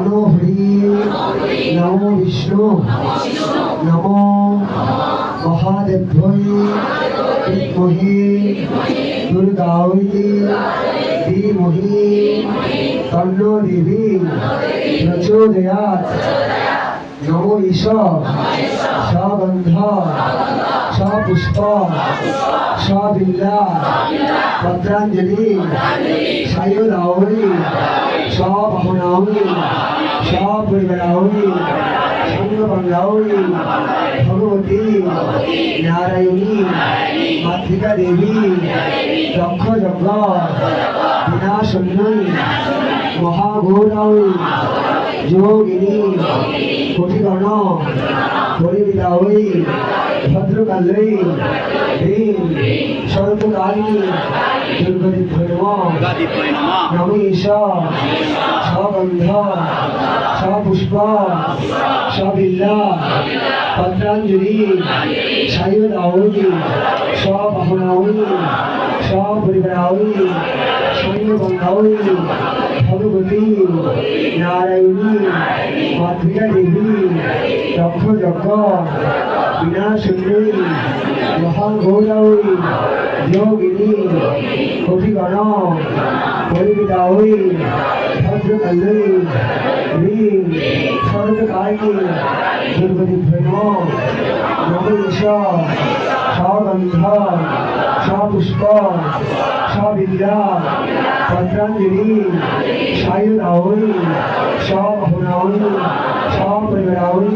নমো হরি নমো বিষ্ণু নমো মহাদেব্যৈ বিদ্মহে দুর্গাयै ধীমহি তন্নো দেবী প্রচোদয়াৎ। নমো ঈশ সগন্ধ সপুষ্প সবিল্লা পত্রাঞ্জলি সায়ুধাওই সবাহনাওই সপরিবারাওই সঙ্গভঙ্গাওই ভগবতী নারায়ণী মাতৃকা দেবী দক্ষ যজ্ঞ বিনাশন্যই মহাঘোরাওই যোগিনী কোটিগণ পরিবিদাওই ভদ্রকাল্যই হ্রীং স্বল্পকালিনী দুর্গদিভ্যৈ নমঃ। নমো ঈশ সগন্ধ সপুষ্প সবিল্লা পত্রাঞ্জলি সায়ুধাওই সবাহনাওই সপরিবারাওই সঙ্গভঙ্গাওই ভগবতী নারায়ণী মাতৃকা দেবী দক্ষ যজ্ঞ বিনাশন্যই মহাঘোরাওই যোগিনী কোটিগণ পরিবিদাওই ভদ্রকাল্যই হ্রীং স্বর্গকারিণী দুর্গদিভ্যৈ নমঃ। নমো ঈশ সগন্ধ সপুষ্প সবিল্লা পত্রাঞ্জলি সায়ুধাওই সবাহনাওই সপরিবারাওই